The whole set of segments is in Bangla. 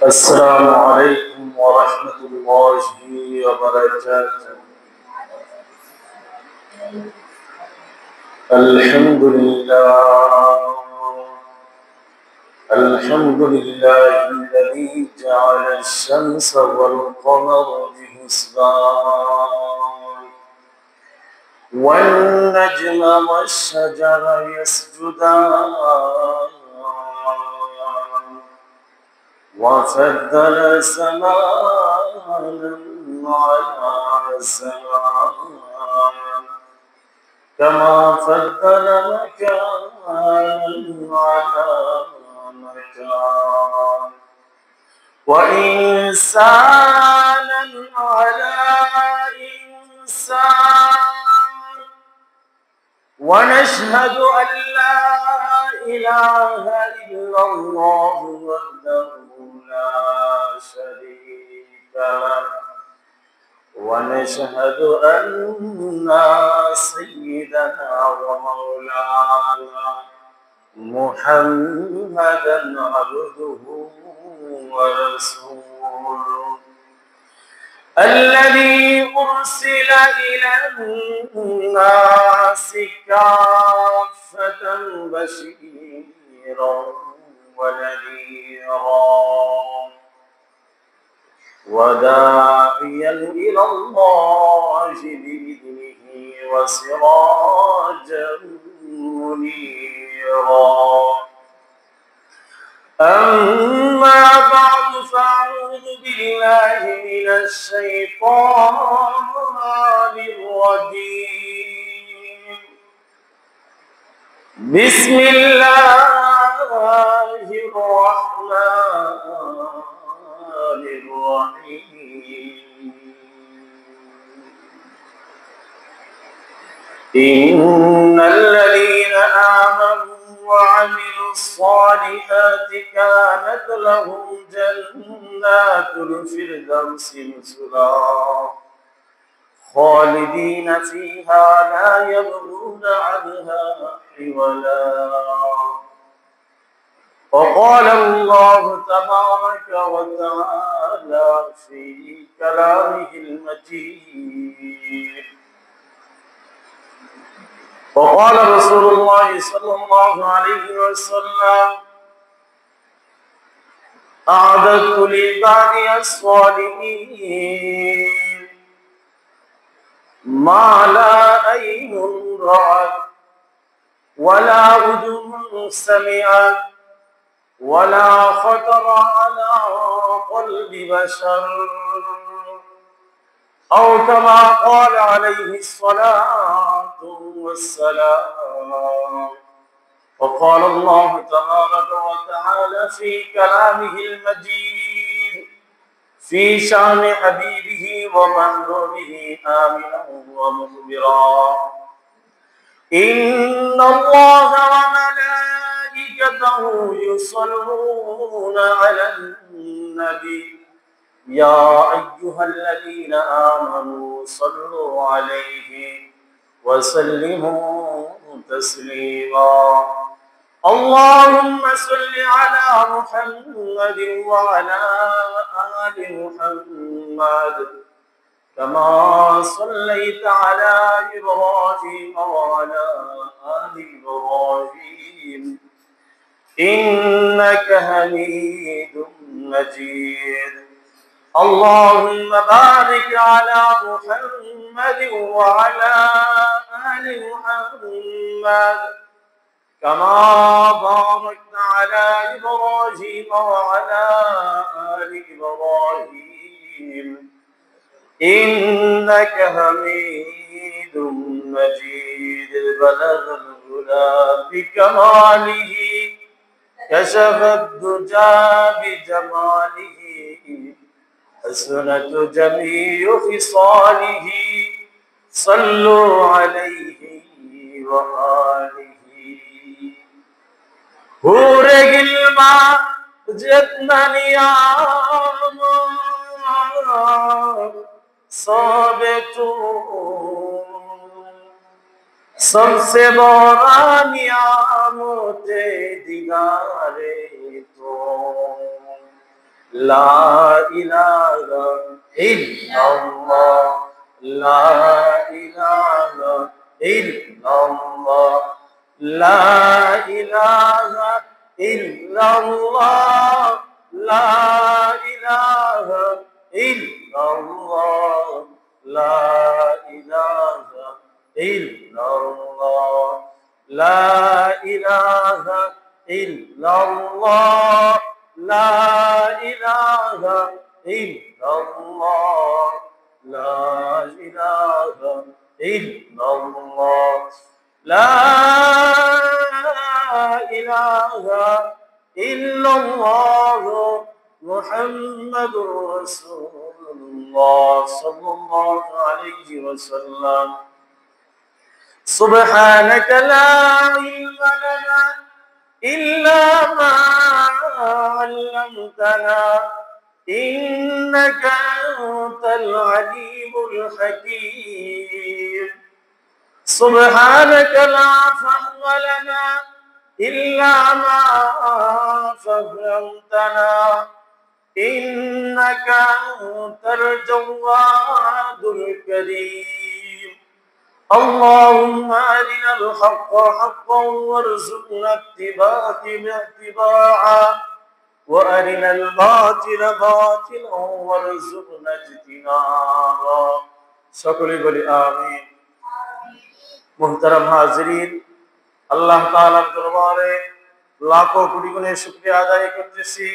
السلام عليكم ورحمة الله وبركاته. الحمد لله الذي جعل الشمس والقمر بحسبان والنجم والشجر يسجدان وفضل زمانا على زمان كما فضل مكانا على مكان وإنسانا على إنسان ونشهد أن لا إله إلا الله وحده لا شريك له ونشهد أن سيدنا ومولانا محمدا عبده ورسوله الذي أرسل إلى الناس كافة بشيرا ونذيرا وداعيا إلى الله بإذنه وسراجا منيرا أما بعد فأعوذ بالله من الشيطان الرجيم بسم الله الرحمن الرحيم إن الذين آمنوا وعملوا الصالحات كانت لهم جنات الفردوس نزلا خالدين فيها لا يبغون عنها حولا وقال الله تبارك وتعالى في كلامه المجيد وقال رسول الله صلى الله عليه وسلم أعددت لعبادي الصالحين ما لا عين رأت ولا أذن سمعت ولا خطر على قلب بشر أو كما قال عليه الصلاة والسلام وقال الله تبارك وتعالى في كلامه المجيد في شأن حبيبه ومحبوبه آمنا ومخبرا إن الله وملائكته يصلون على النبي يا أيها الذين آمنوا صلوا عليه وسلموا تسليما اللهم صل على محمد وعلى آل محمد كما صليت على إبراهيم وعلى آل إبراهيم إنك حميد مجيد اللهم بارك على محمد وعلى آل محمد كما باركت على إبراهيم وعلى آل إبراهيم إنك حميد مجيد بلغ العلا بكماله كشف الدجى بجماله حسنت جميع خصاله صلوا عليه وآله حور گلما جتنا نیام ثابتو सबसे बड़ा नियामत दीदारे तो লা ইলাহা ইল্লাল্লাহ, লা ইলাহা ইল্লাল্লাহ, লা ইলাহা ইল্লাল্লাহ, লা ইলাহা ইল্লাল্লাহ, লা ইলাহা ইল্লাল্লাহ, লা ইলাহা ইল্লাল্লাহ, লা ইলাহা ইল্লাল্লাহ, লা ইলাহা ইল্লাল্লাহ, লা ইলাহা ইল্লাল্লাহ, মুহাম্মাদুর রাসূলুল্লাহ সাল্লাল্লাহু আলাইহি ওয়াসাল্লাম। সুবহানাকা লা ইলমা লানা ইল্লা মা 'allamtana ইন্নাকা আনতাল আলিমুল হাকীম। সুবহানাকা লা ফাহমা লানা ইল্লা মা ফাহহামতানা ইন্নাকা আনতাল জাওয়াদুল কারীম। اللهم أرنا الحق حقا وارزقنا اتباعه وأرنا الباطل باطلا وارزقنا اجتنابه। সকলে বলি আমিন। মুহতারাম হাজিরিন, আল্লাহ তাআলার দরবারে লাখো কোটি গুণে শুকরিয়া আদায় করতেছি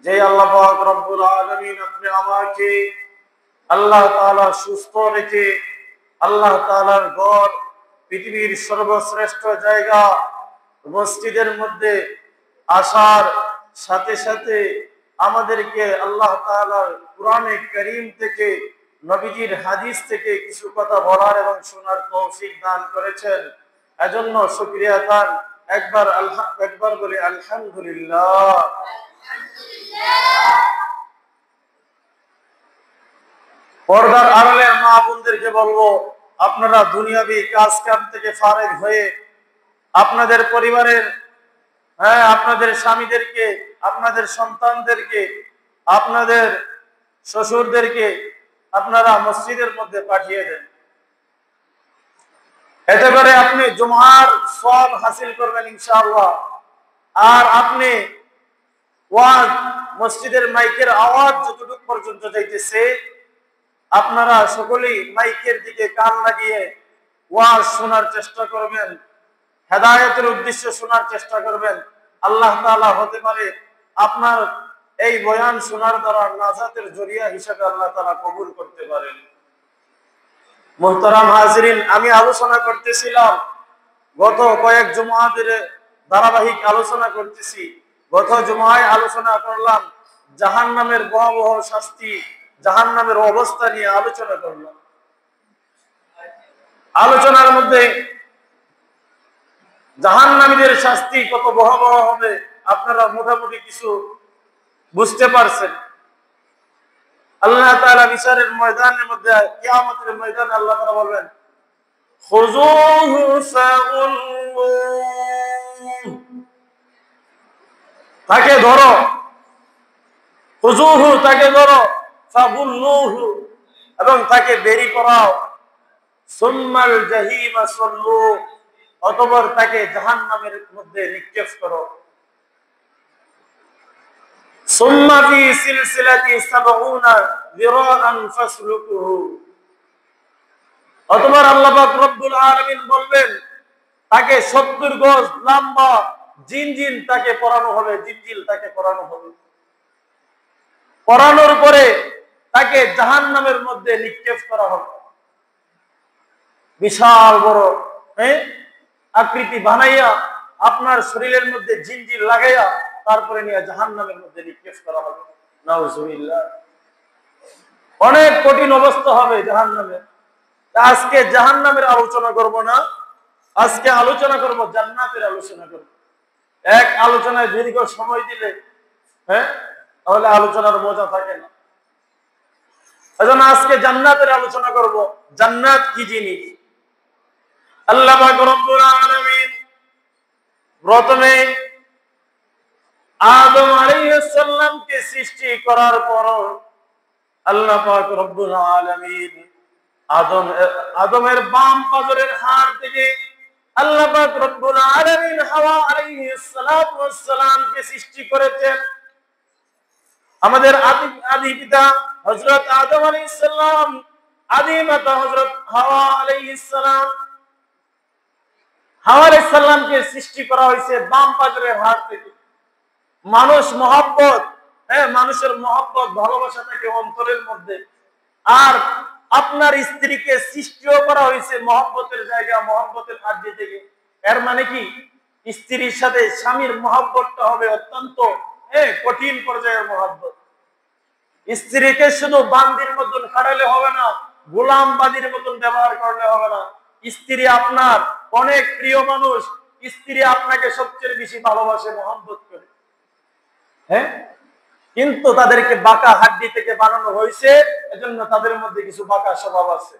যে আল্লাহ পাক রব্বুল আলামিন আপনি আমাকে আল্লাহ তাআলা সুস্থ রেখে আল্লাহ তাআলার ঘর, পৃথিবীর সর্বশ্রেষ্ঠ জায়গা মসজিদের মধ্যে আসার সাথে সাথে আমাদেরকে আল্লাহ তাআলার কোরআনে কারীম থেকে, নবীজির হাদিস থেকে কিছু কথা বলার এবং শোনার তৌফিক দান করেছেন। এজন্য শুকরিয়া দান একবার বলি আলহামদুলিল্লাহ। পর্দার আড়ালের মা বোনদেরকে বলবো, আপনারা দুনিয়াবি কাজ কাম থেকে ফারেগ হয়ে আপনাদের পরিবারের, আপনাদের স্বামীদেরকে, আপনাদের সন্তানদেরকে, আপনাদের শ্বশুরদেরকে আপনারা মসজিদের মধ্যে পাঠিয়ে দেন। এতে করে আপনি জুমার সওয়াব হাসিল করবেন ইনশাআল্লাহ। আর আপনি ওয়াজ, মসজিদের মাইকের আওয়াজ যতটুকু পর্যন্ত যাইতেছে, আপনারা সকলেই মাইকের দিকে কান লাগিয়ে ওয়াজ শোনার চেষ্টা করবেন, হেদায়েতের উদ্দেশ্য শোনার চেষ্টা করবেন। আল্লাহ তাআলা হতে পারে আপনার এই বয়ান শোনার দ্বারা নাজাতের জরিয়া হিসেবে আল্লাহ তাআলা কবুল করতে পারেন। মুহতারাম হাজিরিন, আমি আলোচনা করতেছিলাম, গত কয়েক জুমা ধরে ধারাবাহিক আলোচনা করতেছি। গত জুমায় আলোচনা করলাম জাহান্নামের ভয়াবহ শাস্তি, জাহান্নামের অবস্থা নিয়ে আলোচনা করলাম। আলোচনার মধ্যে জাহান্নামীদের শাস্তি কত ভয়াবহ হবে আপনারা মোটামুটি কিছু বুঝতে পারছেন। আল্লাহ তাআলা বিচারের ময়দানের মধ্যে, কিয়ামতের ময়দানে আল্লাহ তাআলা বলবেন, খুযূহু ফাগুল্লুহু, তাকে ধরো, খুযূহু তাকে ধরো, ফাগুল্লুহু এবং তাকে বেরি করাও, সুম্মাল জাহিমা সাল্লু, অতঃপর তাকে জাহান্নামের মধ্যে নিক্ষেপ করো, সুম্মা ফি সিলসিলাতি ৭০ যিরাআন ফাসলুকুহু, অতঃপর আল্লাহ পাক রব্বুল আলামিন বলবেন তাকে ৭০ গজ লম্বা জিনজিল তাকে পরানো হবে, জিনজিল তাকে পরানো হবে। পরানোর পরে তাকে জাহান্নামের মধ্যে নিক্ষেপ করা হবে। বিশাল বড় আকৃতি বানাইয়া আপনার শরীরের মধ্যে জিনজিল লাগাইয়া তারপরে নিয়ে জাহান্নামের মধ্যে নিক্ষেপ করা হবে। নাউজুবিল্লাহ। অনেক কঠিন অবস্থা হবে জাহান্নামের। আজকে জাহান্নামের আলোচনা করব না, আজকে আলোচনা করব জান্নাতের আলোচনা করব। এক আলোচনায় দীর্ঘ সময় দিলে তাহলে আলোচনার মজা থাকে না। এজন্য আজকে জান্নাতের আলোচনা করব। জান্নাত কি জিনিস? আল্লাহ পাক রব্বুল আলামিন প্রথমে আদম আলাইহিস সালামকে সৃষ্টি করার পর আল্লাহ পাক রব্বুল আলামিন আদমের বাম পাজরের হাড় থেকে আল্লাহ পাক রব্বুল আলামিন হাওয়া আলাইহিস সালাতু ওয়াস সালামকে সৃষ্টি করেছেন। আমাদের আদি পিতা হযরত আদম আলাইহিস সালাম, আদি মাতা হযরত হাওয়া আলাইহিস সালাম। হাওয়া আলাইহিস সালামকে সৃষ্টি করা হয়েছে বাম পাজরের হাড় থেকে। মানুষ মহব্বত, মানুষের মহব্বত ভালোবাসা থাকে অন্তরের মধ্যে। আর আপনার স্ত্রীকে সৃষ্টিও করা হয়েছে মহব্বতের জায়গা, মহব্বতের হাড্ডি থেকে। এর মানে কি, স্ত্রীর সাথে স্বামীর মহব্বতটা হবে অত্যন্ত কঠিন পর্যায়ের মহব্বত। স্ত্রীকে শুধু বান্দির মতন খাটালে হবে না, গোলাম বাদীর মতন ব্যবহার করলে হবে না। স্ত্রী আপনার অনেক প্রিয় মানুষ, স্ত্রী আপনাকে সবচেয়ে বেশি ভালোবাসে, মহব্বত করে। কিন্তু তাদেরকে বাঁকা হাড্ডি থেকে বানানো হয়েছে, এজন্য তাদের মধ্যে কিছু বাঁকা স্বভাব আছে।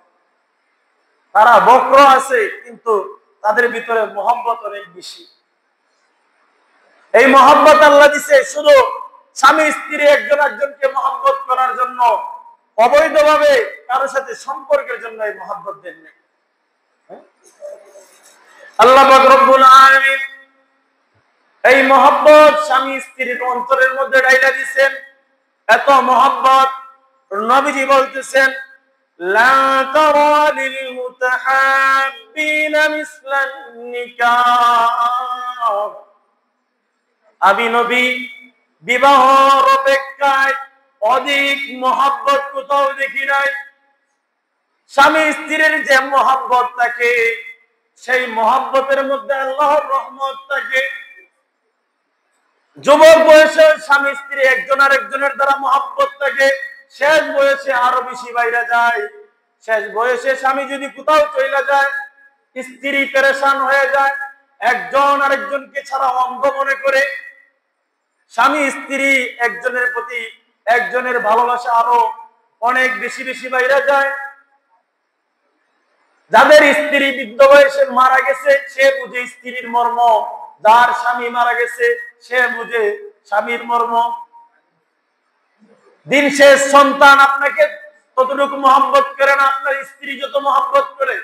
তারা বক্র আছে, কিন্তু তাদের ভিতরে মহব্বত অনেক বেশি। এই মহব্বত আল্লাহ দিছে শুধু স্বামী স্ত্রী একজন একজনকে মহব্বত করার জন্য, অবৈধভাবে কারোর সাথে সম্পর্কের জন্য এই মহব্বত দেন নাই। আল্লাহ পাক রব্বুল আলামিন এই মহব্বত স্বামী স্ত্রীর অন্তরের মধ্যে ডাইলা দিয়েছেন। এত মহব্বত নবীজি বলতেছেন, লা তারা লিল মুতাহাব্বিনা মিসলান নিকাহ। আমি নবী বিবাহর অপেক্ষায় অধিক মহব্বত কোথাও দেখি নাই। স্বামী স্ত্রীর যে মহব্বত থাকে, সেই মহব্বতের মধ্যে আল্লাহর রহমত থাকে। যুবক বয়সে স্বামী স্ত্রী একজন আর একজনের দ্বারা মহব্বত থাকে, শেষ বয়সে আরো বেশি বাইরে যায়। শেষ বয়সে স্বামী যদি কোথাও চলে যায়, স্ত্রী পেরেশান হয়ে যায়, একজন আরেকজনকে ছাড়া অন্ধ মনে করে। স্বামী স্ত্রী একজনের প্রতি একজনের ভালোবাসা আরো অনেক বেশি বেশি বাইরে যায়। যাদের স্ত্রী বৃদ্ধ বয়সে মারা গেছে, সে বুঝে স্ত্রীর মর্ম। যার স্বামী মারা গেছে, সে বুঝে স্বামীর মর্ম। দিন শেষ সন্তান আপনাকে ততটুকু মহব্বত করে না, আপনার স্ত্রী যত মহব্বত করে।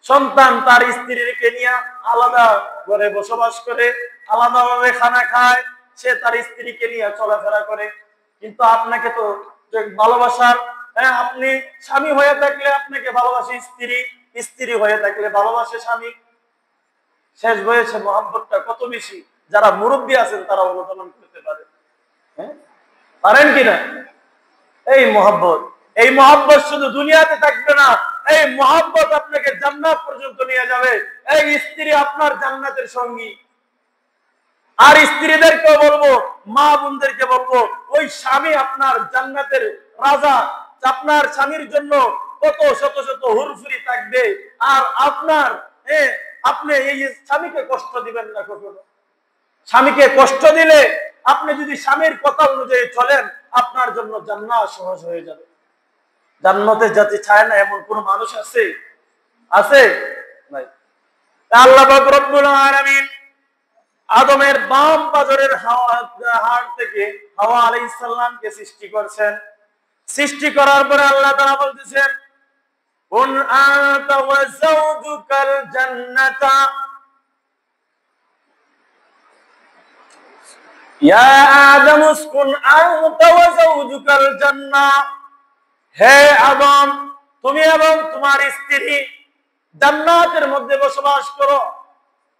সন্তান তার স্ত্রীকে নিয়ে আলাদা ঘরে বসবাস করে, আলাদাভাবে খানা খায়, সে তার স্ত্রীকে নিয়ে চলাফেরা করে। কিন্তু আপনাকে তো ভালোবাসার, আপনি স্বামী হয়ে থাকলে আপনাকে ভালোবাসে স্ত্রী, স্ত্রী হয়ে থাকলে ভালোবাসে স্বামী। শেষ বয়সে মহব্বতটা কত বেশি, যারা মুরব্বী আছেন তারা অনুধাবন করতে পারে। পারেন কিনা? এই মহব্বত শুধু দুনিয়াতে থাকবে না, এই মহব্বত আপনাকে জান্নাত পর্যন্ত নিয়ে যাবে। এই স্ত্রী আপনার জান্নাতের সঙ্গী। আর স্ত্রীদেরকেও বলবো, মা বোনদেরকে বলবো, ওই স্বামী আপনার জান্নাতের রাজা। আপনার স্বামীর জন্য কত শত শত হুরফুরি থাকবে। আর আপনি এই স্বামীকে কষ্ট দিবেন না কখনো। স্বামীকে কষ্ট দিলে, আপনি যদি স্বামীর কথা অনুযায়ী চলেন, আপনার জন্য জান্নাত সহজ হয়ে যাবে। জান্নাতে যেতে চায় না এমন কোন মানুষ আছে? নাই। আল্লাহ পাক রব্বুল আলামিন আদমের বাম পাজরের হাড় থেকে হাওয়া আলাইহিস সালামকে সৃষ্টি করেছেন। সৃষ্টি করার পরে আল্লাহ তাআলা বলতেছেন, কুন আনতা ওয়া যাওজুকাল জান্নাতা ইয়া আদম উসকুন আনতা ওয়া যাওজুকাল জান্নাহ। হে আদম, তুমি এবং তোমার স্ত্রী জান্নাতের মধ্যে বসবাস করো।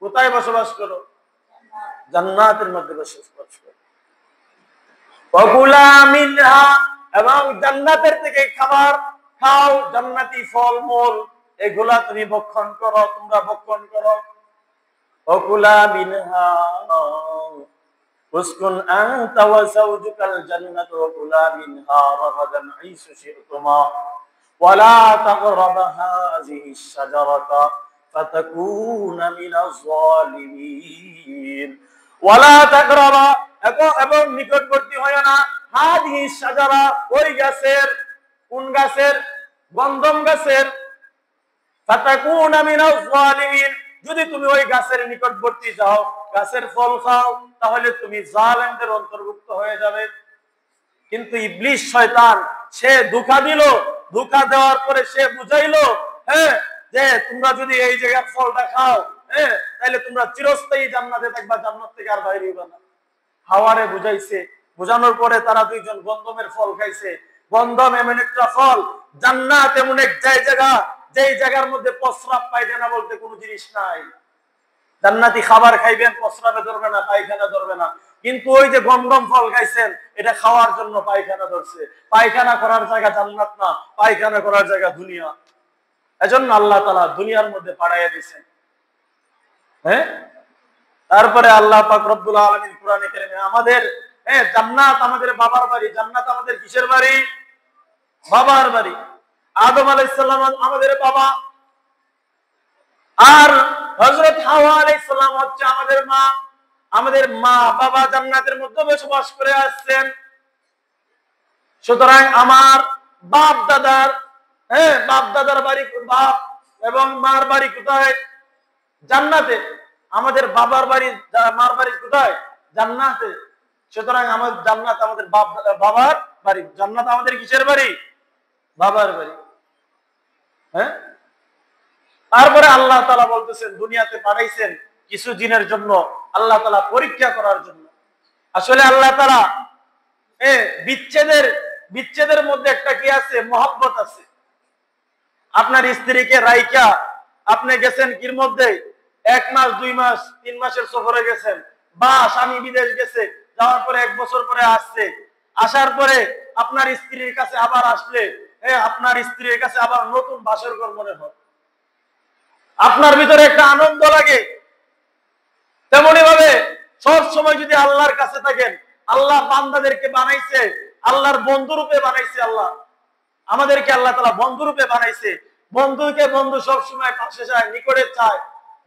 কোথায় বসবাস করো? জান্নাতের মধ্যে বসবাস করো। ওয়াকুলা মিনহা, এবং জান্নাতের থেকে খাবার খাও, জান্নাতি ফলমূল এগুলা তুমি ভক্ষণ করো, তোমরা ভক্ষণ করো। ওয়াকুলা মিনহা উসকুন আনতা ওয়া যাওজুকাল জান্নাত ওয়াকুলা মিনহা রাগাদান হাইসু শি'তুমা ওয়ালা তাকরাবা হাযিহিশ শাজারাতা ফাতাকুনা মিনাজ যালিমিন। ওয়ালা তাকরাবা, এবং নিকটবর্তী হয় না, হাযিহিশ শাজারা, ওই গাছের। কোন গাছের? গন্ধম গাছের। ফাতাকুনা মিনাজ যালিমিন, যদি তুমি ওই গাছের নিকটবর্তী যাও, গাছের ফল খাও, তাহলে তুমি জালেমদের অন্তর্ভুক্ত হয়ে যাবে। কিন্তু ইবলিস শয়তান সে ধোঁকা দিল, ধোঁকা দেওয়ার পরে সে বুঝাইলো যে তোমরা যদি এই জায়গার ফলটা খাও তাহলে তোমরা চিরস্থায়ী জান্নাতে থাকবা, জান্নাত থেকে আর বাইরে হইবা না। হাওয়ারে বুঝাইছে, বুঝানোর পরে তারা দুইজন গন্ধমের ফল খাইছে। গন্ধম এমন একটা ফল, জান্নাত এমন এক জায়গা যেই জায়গার মধ্যে প্রস্রাব পায়খানা বলতে কোনো জিনিস নাই। জান্নাতি খাবার খাইবেন, প্রস্রাবে ধরবে না, পায়খানা ধরবে না। কিন্তু ওই যে গন্ধম ফল খাইছেন, এটা খাওয়ার জন্য পায়খানা ধরছে। পায়খানা করার জায়গা জান্নাত না, পায়খানা করার জায়গা দুনিয়া। এজন্য আল্লাহ তাআলা দুনিয়ার মধ্যে পাঠাইয়া দিয়েছেন। তারপরে আল্লাহ পাক রব্বুল আলামিন কোরআনে কারিমে আমাদের জান্নাত আমাদের বাবার বাড়ি। জান্নাত আমাদের কিসের বাড়ি? বাবার বাড়ি। আদম আলাইহিস সালাম আমাদের বাবা, আর হযরত হাওয়া আলাইহিস সালাম হচ্ছে আমাদের মা। আমাদের মা বাবা জান্নাতের মধ্যে বসবাস করে আসছেন। সুতরাং আমার বাপ দাদার বাপ দাদার বাড়ি, বাপ এবং মার বাড়ি কোথায়? জান্নাতে। আমাদের বাবার বাড়ি, মার বাড়ি কোথায়? জান্নাতে। সুতরাং আমাদের জান্নাত আমাদের বাবার বাড়ি। জান্নাত আমাদের কিসের বাড়ি? বাবার বাড়ি। তারপরে আল্লাহ তাআলা বলতেছেন দুনিয়াতে পাঠাইছেন কিছু দিনের জন্য, আল্লাহ তাআলা পরীক্ষা করার জন্য। আসলে আল্লাহ তাআলা বিচ্ছেদের মধ্যে একটা কি আছে? মহব্বত আছে। আপনার স্ত্রীকে রাইখা আপনি গেছেন কির মধ্যে? 1 মাস 2 মাস 3 মাসের সফরে গেছেন, বা স্বামী বিদেশ গেছে, যাওয়ার পরে 1 বছর পরে আসছে। আসার পরে আপনার স্ত্রীর কাছে আবার আসলে আপনার স্ত্রীর কাছে আবার নতুন বাসর ঘর মনে হয়, আপনার ভিতরে একটা আনন্দ লাগে। তেমনি ভাবে সব সময় যদি আল্লাহর কাছে থাকেন, আল্লাহ বান্দাদেরকে বানাইছে আল্লাহর বন্ধু রূপে বানাইছে। আল্লাহ আমাদেরকে আল্লাহ তাআলা বন্ধু রূপে বানাইছে। বন্ধুকে বন্ধু সব সময় পাশে চায়, নিকটে চায়।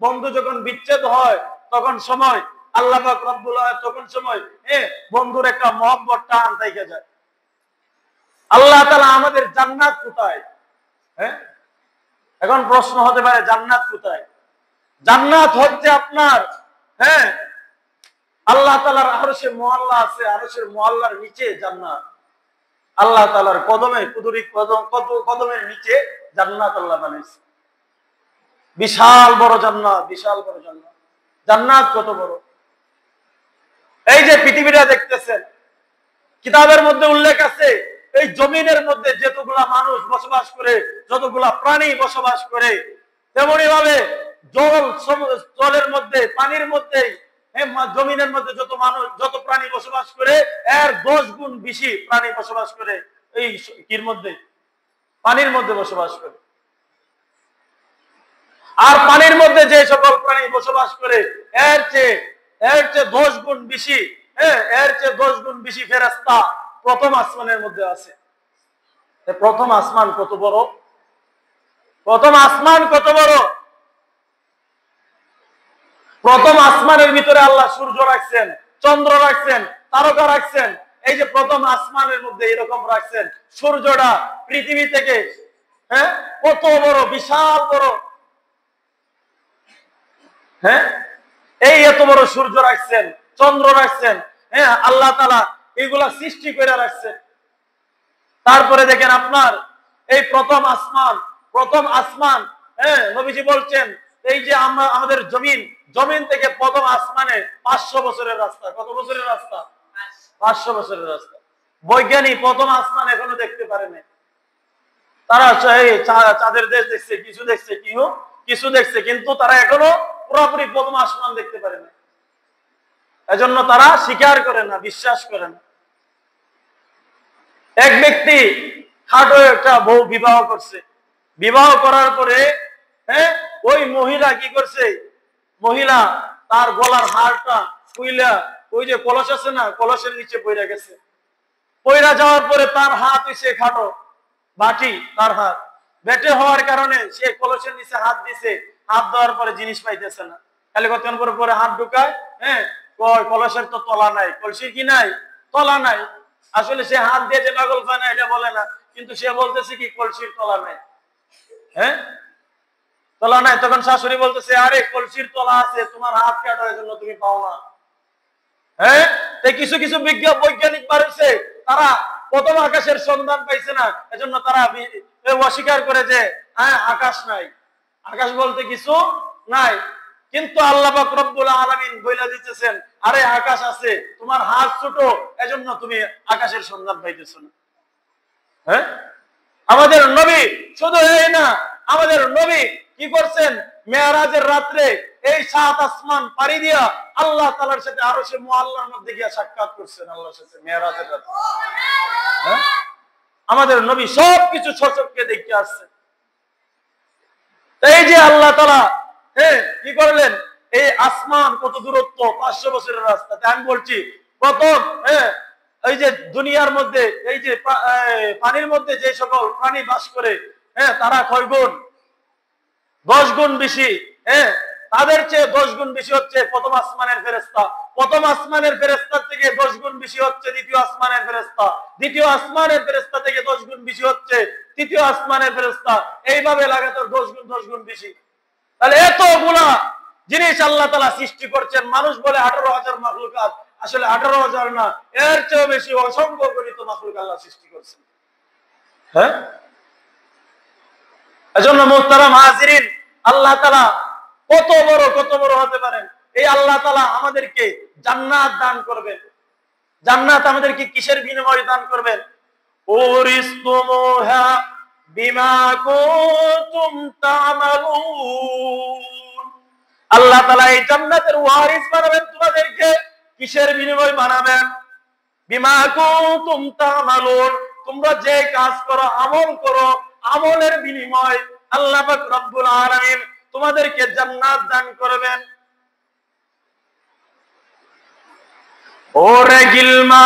বন্ধু যখন বিচ্ছেদ হয় তখন সময় আল্লাহ পাক রব্বুল আলামিন তখন সময় বন্ধুর একটা মহব্বত টান থেকে যায়। আল্লাহ তাআলা আমাদের জান্নাত কোথায়? এখন প্রশ্ন হতে পারে জান্নাত কোথায়? জান্নাত হচ্ছে আপনার আল্লাহ তাআলার আরশের মুআল্লা আছে, আরশের মুআল্লার নিচে জান্নাত। আল্লাহ তাআলার কদমে কুদরতি কদমের নিচে জান্নাত আল্লাহ বানাইছে। বিশাল বড় জান্নাত, বিশাল বড় জান্নাত। জান্নাত কত বড়! এই যে পৃথিবীটা দেখতেছেন, কিতাবের মধ্যে উল্লেখ আছে এই জমিনের মধ্যে যতগুলা মানুষ বসবাস করে, যতগুলা প্রাণী বসবাস করে, তেমনি ভাবে জলের মধ্যে, পানির মধ্যে, জমিনের মধ্যে যত মানুষ, যত প্রাণী বসবাস করে, এর 10 গুণ বেশি প্রাণী বসবাস করে এই কির মধ্যে? পানির মধ্যে বসবাস করে। আর পানির মধ্যে যে সকল প্রাণী বসবাস করে এর চেয়ে 10 গুণ বেশি, এর চেয়ে 10 গুণ বেশি ফেরেশতা প্রথম আসমানের মধ্যে আছে। প্রথম আসমান কত বড়! প্রথম আসমান কত বড়! প্রথম আসমানের ভিতরে আল্লাহ সূর্য রাখছেন, চন্দ্র রাখছেন, তারকা রাখছেন। এই যে প্রথম আসমানের মধ্যে এরকম রাখছেন, সূর্যটা পৃথিবী থেকে কত বড়, বিশাল বড়। এই এত বড় সূর্য রাখছেন, চন্দ্র রাখছেন, আল্লাহ তাআলা এগুলা সৃষ্টি করে রাখছেন। তারপরে দেখেন আপনার এই প্রথম আসমান নবীজি বলছেন এই যে আমাদের জমিন থেকে প্রথম আসমানে 500 বছরের রাস্তা। কত বছরের রাস্তা? 500 বছরের রাস্তা। বৈজ্ঞানিক প্রথম আসমান এখনো দেখতে পারেনি। তারা চাঁদের দেশ দেখছে, কিছু দেখছে, কিন্তু তারা এখনো পুরোপুরি প্রথম আসমান দেখতে পারে না। এজন্য তারা স্বীকার করে না, বিশ্বাস করে না। এক ব্যক্তি খাটো একটা বউ বিবাহ করছে। বিবাহ করার পরে ওই মহিলা কি করছে? মহিলা তার গলার হারটা খুইলা ওই যে কলস আছে না, কলসের নিচে পইরা গেছে। পইরা যাওয়ার পরে তার হাত হইছে খাটো, বাটি তার হাত। বেটে হওয়ার কারণে সে কলসের নিচে হাত দিছে, হাত দেওয়ার পরে জিনিস পাইতেছে না। খালি কতক্ষণ পরে হাত ঢুকায়, কলসের তো তলা নাই, কলসির কি নাই? তলা নাই। আসলে সে হাত দিয়ে যে পাগল পায় না এটা বলে না, কিন্তু সে বলতেছে কি কলসির তলা নাই। তলা নাই, তখন শাশুড়ি বলতেছে আরে কলসির তলা আছে, তোমার হাত কাটার জন্য তুমি পাও না। হ্যাঁ, কিছু কিছু বৈজ্ঞানিক বাড়ছে, তারা প্রথম আকাশের সন্ধান পাইছে না, এজন্য তারা অস্বীকার করে যে হ্যাঁ আকাশ নাই, আকাশ বলতে কিছু নাই। কিন্তু আল্লাহ পাক রব্বুল আলামিন বইলা দিতেছেন আরে আকাশ আছে, তোমার হাত ছোট, এজন্য তুমি আকাশের সন্ধান পাইতেছ না। হ্যাঁ, আমাদের নবী শুধু এই না, আমাদের নবী কি করছেন, মেরাজের রাত্রে এই 7 আসমান পাড়ি দিয়া আল্লাহ তাআলার সাথে আরশে মুআল্লার মধ্যে গিয়া সাক্ষাৎ করছেন আল্লাহর সাথে মেরাজের রাত্রে। হ্যাঁ, আমাদের নবী সবকিছু সচক্ষে দেখে আসছেন। এই যে আল্লাহ তাআলা কি করলেন, এই আসমান কত দূরত্ব, 500 বছরের রাস্তা। আমি বলছি প্রথম এই যে দুনিয়ার মধ্যে এই যে পানির মধ্যে যে সকল প্রাণী বাস করে, তারা কয় গুণ, 10 গুণ বেশি। তাদের চেয়ে 10 গুণ বেশি হচ্ছে প্রথম আসমানের ফেরেশতা, প্রথম আসমানের ফেরেশতার থেকে 10 গুণ বেশি হচ্ছে দ্বিতীয় আসমানের ফেরেশতা, দ্বিতীয় আসমানের ফেরেশতা থেকে 10 গুণ বেশি হচ্ছে তৃতীয় আসমানের ফেরেশতা, এইভাবে লাগাতার 10 গুণ বেশি। তাহলে এতগুলা জিনিস আল্লাহ তাআলা সৃষ্টি করছেন। মানুষ বলে 18,000 মাখলুকাত, আসলে 18,000 না, এর চেয়ে বেশি অসংখ্য গণিত মাখলুক আল্লাহ সৃষ্টি করছেন। হ্যাঁ, এজন্য মুহতারাম হাজিরিন, আল্লাহ তাআলা কত বড় হতে পারেন। এই আল্লাহ তাআলা আমাদেরকে জান্নাত দান করবেন। জান্নাত আমাদেরকে কিসের বিনিময়ে দান করবেন? উরিসতুমুহা বিমা কুনতুম তা'মালুন। আল্লাহ তাআলা এই জান্নাতের ওয়ারিস বানাবেন তোমাদেরকে। কিসের বিনিময়ে বানাবেন? বিমা কুনতুম তা'মালুন, তোমরা যে কাজ করো, আমল করো, আমলের বিনিময় আল্লাহ পাক রব্বুল আলামিন তোমাদেরকে জান্নাত দান করবেন। ওরে গিলমা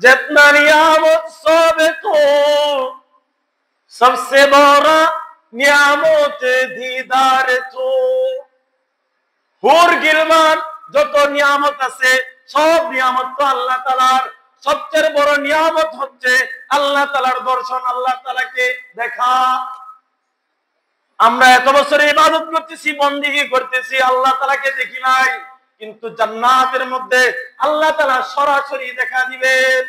जितना नियामत सोबे तो सबसे बड़ा नियामत दीदार तो। হুর গিলমান যত নিয়ামত আছে, সব নিয়ামত তো আল্লাহ তাআলার। সবচেয়ে বড় নিয়ামত হচ্ছে আল্লাহ তাআলার দর্শন, আল্লাহ তাআলাকে দেখা। আমরা এত বছর ইবাদত করতেছি, বন্দেগী করতেছি, আল্লাহ তাআলাকে দেখি নাই, কিন্তু জান্নাতের মধ্যে আল্লাহ তাআলা সরাসরি দেখা দিবেন।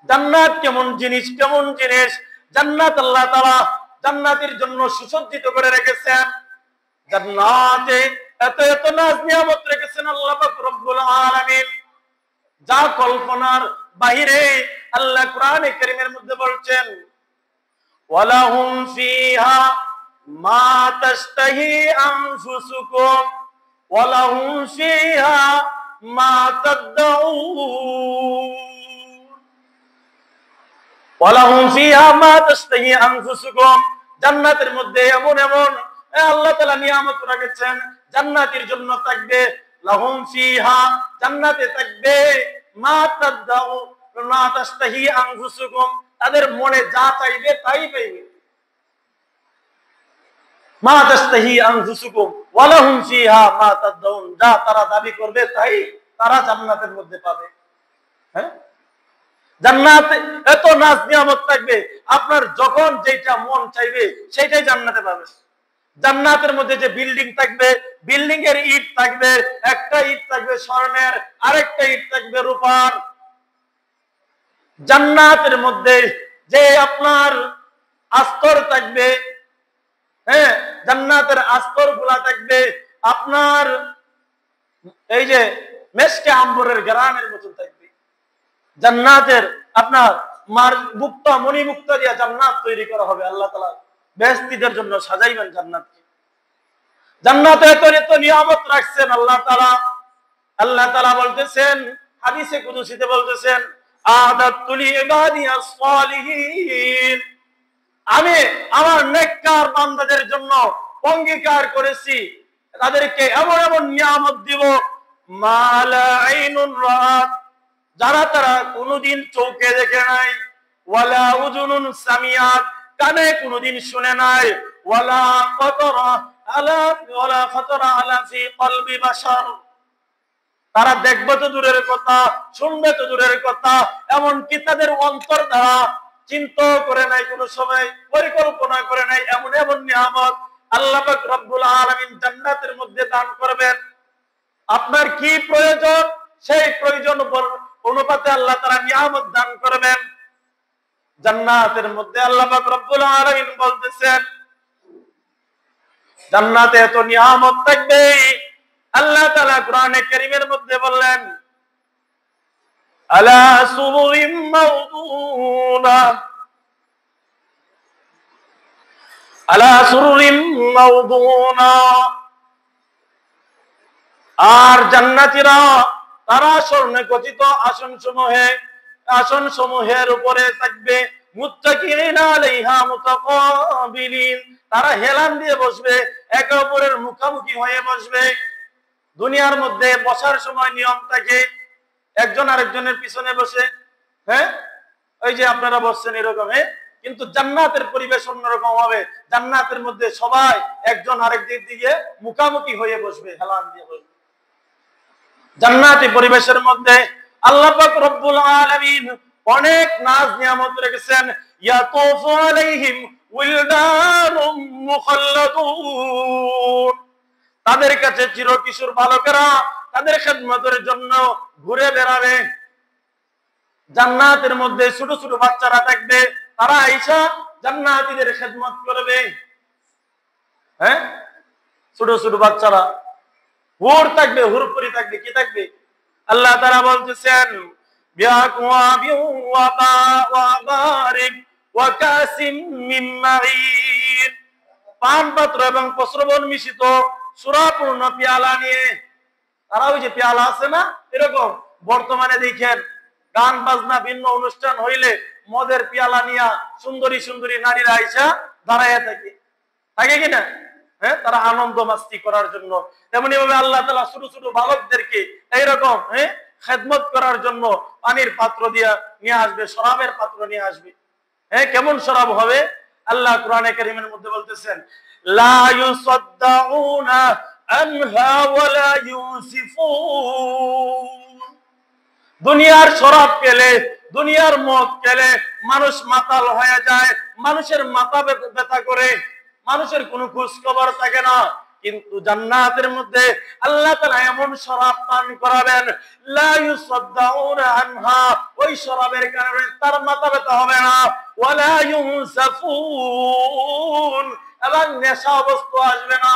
জান্নাত কেমন জিনিস, কেমন জিনিস! জান্নাত আল্লাহ তাআলা জান্নাতের জন্য সুসজ্জিত করে রেখেছেন। জান্নাতে এত এত নাজ নিয়ামত রেখেছেন আল্লাহ পাক রব্বুল আলামিন, যা কল্পনার বাহিরে। আল্লাহ কোরআনে কারীমের মধ্যে বলছেন ওয়ালাহুম ফিহা মা তাশতাহি আনফুসুকুম ওয়ালাহুম ফিহা মা তাদউন ওয়ালাহুম ফিহা মা তাশতাহি আনফুসুকুম। জান্নাতের মধ্যে এমন এমন আল্লাহ তাআলা নিয়ামত রেখেছেন, জান্নাতের জন্য থাকবে লাহুম ফিহা, জান্নাতে থাকবে মা তাদউন মা তাশতাহি আনফুসুকুম, তাদের মনে যা চাইবে তাই পাইবে। মা তাশতাহি আনফুসুকুম ওয়ালাহুম ফিহা মা তাদউন, যা তারা দাবি করবে তাই তারা জান্নাতের মধ্যে পাবে। হ্যাঁ, জান্নাতে এত নাজ নিয়ামত থাকবে, আপনার যখন যেটা মন চাইবে সেটাই জান্নাতে পাবে। জান্নাতের মধ্যে যে বিল্ডিং থাকবে, বিল্ডিং এর ইট থাকবে, একটা ইট থাকবে স্বর্ণের, আরেকটা ইট থাকবে রূপার। জান্নাতের মধ্যে যে আপনার আস্তর থাকবে, জান্নাতের আস্তর গুলা থাকবে আপনার এই যে মেশকে আম্বরের গ্রানের মতন থাকবে। জান্নাতের আপনার মুক্তা মণি মুক্তা দিয়ে জান্নাত তৈরি করা হবে। আল্লাহ তাআলা বেহেশতীদের জন্য সাজাইবেন জান্নাতকে। জান্নাতে এত এত নিয়ামত রাখছেন আল্লাহ তাআলা। আল্লাহ তাআলা বলতেছেন, হাদিসে কুদসিতে বলতেছেন আদাতুল ইবাদিয়াস সালিহিন, আমি আমার নেককার বান্দাদের জন্য অঙ্গীকার করেছি, তাদেরকে এমন এমন নিয়ামত দিব মালা আইনুন রাত, যারা তারা কোনোদিন চোখে দেখে নাই, ওয়ালা উযুনুন সামিয়াত, কানে কোনোদিন শুনে নাই, ওয়ালা খাতারা আলা ফি কলবি বাশার, তারা দেখবে তো দূরের কথা, শুনবে তো দূরের কথা, এমনকি তাদের অন্তর দ্বারা চিন্তা করে নাই, কোনো সময় পরিকল্পনা করে নাই, এমন এমন নিয়ামত আল্লাহ পাক রব্বুল আলামিন জান্নাতের মধ্যে দান করবেন। আপনার কি প্রয়োজন সেই প্রয়োজন অনুপাতে আল্লাহ তাআলা নিয়ামত দান করবেন। জান্নাতের মধ্যে আল্লাহ পাক রব্বুল আলামিন বলতেছেন, জান্নাতে এত নিয়ামত থাকবে। আল্লাহ তাআলা কোরআনে কারীমের মধ্যে বললেন, আলা সুরুরিম মাওদুনা, আলা সুরুরিম মাওদুনা। আর জান্নাতীরা তারা স্বর্ণে খচিত আসন সমূহের উপরে থাকবে। মুত্তাকিনা আলাইহা মুতাকাবিলিন, তারা হেলান দিয়ে বসবে, একে অপরের মুখামুখি হয়ে বসবে। দুনিয়ার মধ্যে বসার সময় নিয়ম থাকে, একজন আরেকজনের পিছনে বসে, হ্যাঁ ওই যে আপনারা বসছেন এরকম। কিন্তু জান্নাতের পরিবেশ অন্যরকম হবে। জান্নাতের মধ্যে সবাই একজন আরেকদের দিকে মুখামুখি হয়ে বসবে, হেলান দিয়ে বসবে। জান্নাতি পরিবেশের মধ্যে আল্লাহ পাক রব্বুল আলামিন অনেক নাজ নিয়ামত রেখেছেন। ইয়াতুফু আলাইহিম উলদানুম মুখাল্লাদুন, তাদের কাছে চিরকিশোর বালকেরা তাদের খেদমতের জন্য ঘুরে বেড়াবে। জান্নাতের মধ্যে ছোট ছোট বাচ্চারা থাকবে, তারা আইসা জান্নাতীদের খেদমত করবে। হ্যাঁ, ছোট ছোট বাচ্চারা, হুর থাকবে, হুরপুরি থাকবে, কি থাকবে? আল্লাহ তাআলা বলতেছেন, বিআকওয়াবিন ওয়া বারিক ওয়া কাসিম মিন মাঈন, পান পাত্র এবং প্রস্রবণ মিশ্রিত সুরাপূর্ণ পেয়ালা নিয়ে। তারা ওই যে পেয়ালা আছে না, এরকম বর্তমানে দেখেন গান বাজনা ভিন্ন অনুষ্ঠান হইলে মদের পেয়ালা নিয়ে সুন্দরী সুন্দরী নারীরা আইসা দাঁড়াইয়া থাকে, থাকে কিনা? হ্যাঁ, তারা আনন্দ মাস্তি করার জন্য। তেমনি ভাবে আল্লাহ তাআলা ছোট ছোট বালকদেরকে এইরকম খেদমত করার জন্য পানির পাত্র দিয়ে নিয়ে আসবে, শরাবের পাত্র নিয়ে আসবে। হ্যাঁ, কেমন শরাব হবে? আল্লাহ কোরআনে কারীমের মধ্যে বলতেছেন, লা ইউসাদ্দাউনা আনহা ওয়া লা ইউসিফুন। দুনিয়ার শরাব পেলে, দুনিয়ার মদ পেলে মানুষ মাতাল হয়ে যায়, মানুষের মাথা ব্যথা করে, মানুষের কোনো খোঁজ খবর থাকে না। কিন্তু জান্নাতের মধ্যে আল্লাহ তাআলা এমন শরাব পান করাবেন, লা ইউসাদ্দাউনা আনহা, ওই শরাবের কারণে তার মাথা ব্যথা হবে না। ওয়ালা ইউনসাফুন, এবং নেশা অবস্থা আসবে না।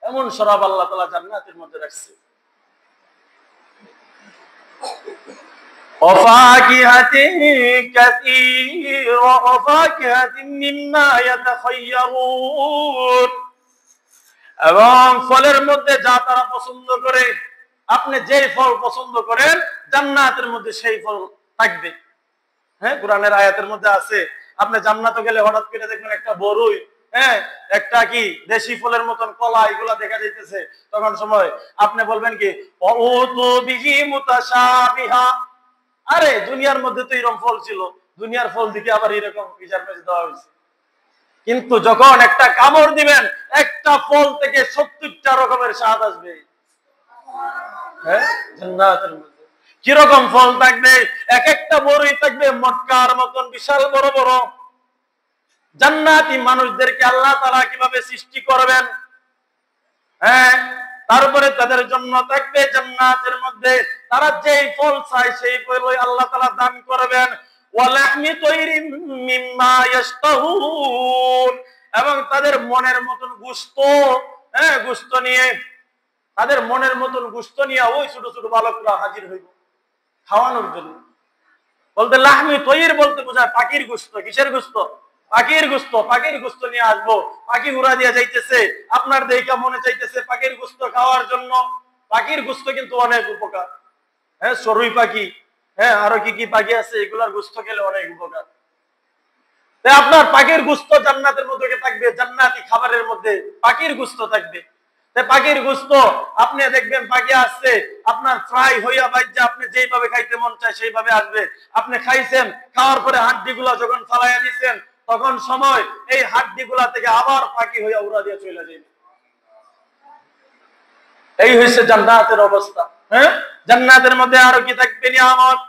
এমন শরাব আল্লাহ তাআলা জান্নাতের মধ্যে রাখছে। وفاكهة كثيرة وفاكهة مما يتخيرون, এবং ফলের মধ্যে যা তারা পছন্দ করে, আপনি যেই ফল পছন্দ করেন জান্নাতের মধ্যে সেই ফল থাকবে। হ্যাঁ, কোরআনের আয়াতের মধ্যে আছে, আপনি জান্নাতে গেলে হঠাৎ করে দেখবেন একটা বড়ই, হ্যাঁ একটা কি দেশি ফলের মতন কলা এগুলা দেখা যাইতেছে, তখন সময় আপনি বলবেন কি, ওউতু বিহি মুতাশাবিহা, আরে দুনিয়ার মধ্যে তো এরকম ফল ছিল, দুনিয়ার ফল দিকে আবার এরকম প্রিজারভেটিভ দেওয়া হয়েছে। কিন্তু যখন একটা কামড় দিবেন, একটা ফল থেকে 70টা রকমের স্বাদ আসবে। হ্যাঁ, জান্নাতের মধ্যে কিরকম ফল থাকবে? এক একটা বড়ই থাকবে মটকার মতন বিশাল বড় বড়। জান্নাতি মানুষদেরকে আল্লাহ তাআলা কিভাবে সৃষ্টি করবেন? হ্যাঁ, তারপরে তাদের জন্য থাকবে জান্নাতের মধ্যে তারা যেই ফল চায় সেই ফলই আল্লাহ তাআলা দান করবেন। ওয়ালাহমি তাইরিম মিম্মা ইয়াশতাহুন, এবং তাদের মনের মতন গোশত, হ্যাঁ গোশত নিয়ে, তাদের মনের মতন গোশত নিয়ে ওই ছোট ছোট বালকরা হাজির হইব খাওয়ানোর জন্য। বলতে লাহমি তৈর বলতে বোঝায় পাখির গোশত। কিসের গোশত? পাখির গোশত। পাখির গোশত নিয়ে আসবো। পাখি উড়া দিয়া যাইতেছে, আপনার দেখা মনে চাইতেছে পাখির গোশত খাওয়ার জন্য। পাখির গোশত কিন্তু অনেক উপকার। হ্যাঁ, চড়ুই পাখি, হ্যাঁ আরো কি কি পাখি আছে, এগুলার গোশত খেলে অনেক উপকার। আপনার পাখির গোশত জান্নাতের মধ্যে থাকবে, জান্নাতি খাবারের মধ্যে পাখির গোশত থাকবে। পাখির গোশত আপনি দেখবেন পাখি আসছে, আপনার ফ্রাই হইয়া বাইজা আপনি যেইভাবে খাইতে মন চায় সেইভাবে আসবে। আপনি খাইছেন, খাওয়ার পরে হাড্ডি গুলা যখন ফালাইয়া দিচ্ছেন, তখন সময় এই হাড্ডি গুলা থেকে আবার পাখি হইয়া উড়া দিয়ে চলে যাবে। এই হইছে জান্নাতের অবস্থা। হ্যাঁ, জান্নাতের মধ্যে আরো কি থাকবে নিয়ামত?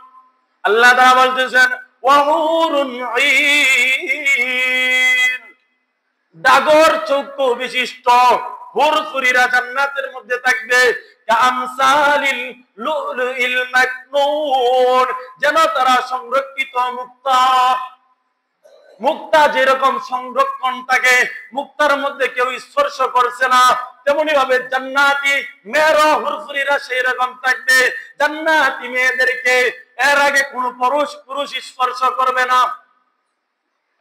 আল্লাহ তাআলা বলতেছেন ওয়াহুরুন ঈন, ডাগর চক্ষু বিশিষ্ট হুরফুরিরা জান্নাতের মধ্যে থাকবে, কামসালিল লুলুইল মাকনুন, যেন তারা সংরক্ষিত মুক্তা। মুক্তা যেরকম সংরক্ষণ থাকে, মুক্তার মধ্যে কেউ স্পর্শ করছে না, তেমনি ভাবে জান্নাতি মেয়েরা হুরফুরিরা সেই রকম থাকবে। জান্নাতি মেয়েদেরকে এর আগে কোনো পুরুষ স্পর্শ করবে না।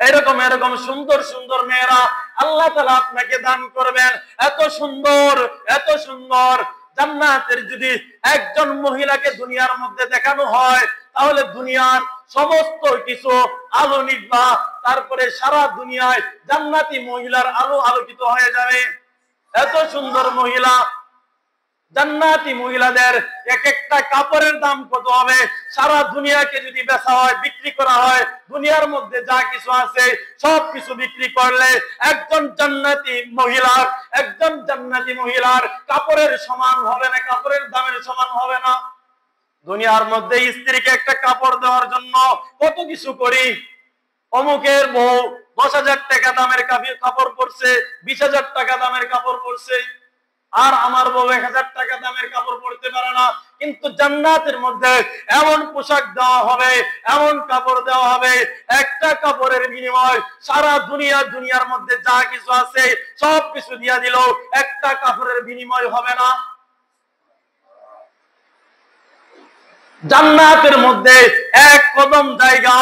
এরকম এরকম সুন্দর সুন্দর মেয়েরা আল্লাহ তাআলা আপনাকে দান করবেন। এত সুন্দর, এত সুন্দর জান্নাতের যদি একজন মহিলাকে দুনিয়ার মধ্যে দেখানো হয়, তাহলে দুনিয়ার সমস্ত কিছু আলো নিভা, তারপরে সারা দুনিয়ায় জান্নাতি মহিলার আলো আলোকিত হয়ে যাবে। এত সুন্দর মহিলা। জান্নাতি মহিলাদের এক একটা কাপড়ের দাম কত হবে? সারা দুনিয়াকে যদি বেচা হয়, বিক্রি করা হয়, দুনিয়ার মধ্যে যা কিছু আছে সব কিছু বিক্রি করলে একজন জান্নাতি মহিলার কাপড়ের সমান হবে না, কাপড়ের দামের সমান হবে না। দুনিয়ার মধ্যে স্ত্রীকে একটা কাপড় দেওয়ার জন্য কত কিছু করি। অমুকের বউ 10,000 টাকা দামের কাপড় পরছে, 20,000 টাকা দামের কাপড় পরছে, আর আমার বউ 1,000 টাকা দামের কাপড় পরতে পারে না। কিন্তু জান্নাতের মধ্যে এমন পোশাক দেওয়া হবে, এমন কাপড় দেওয়া হবে, একটা কাপড়ের বিনিময় সারা দুনিয়ার মধ্যে যা কিছু আছে সব কিছু দিয়া দিল, একটা কাপড়ের বিনিময় হবে না। জান্নাতের মধ্যে এক কদম জায়গা,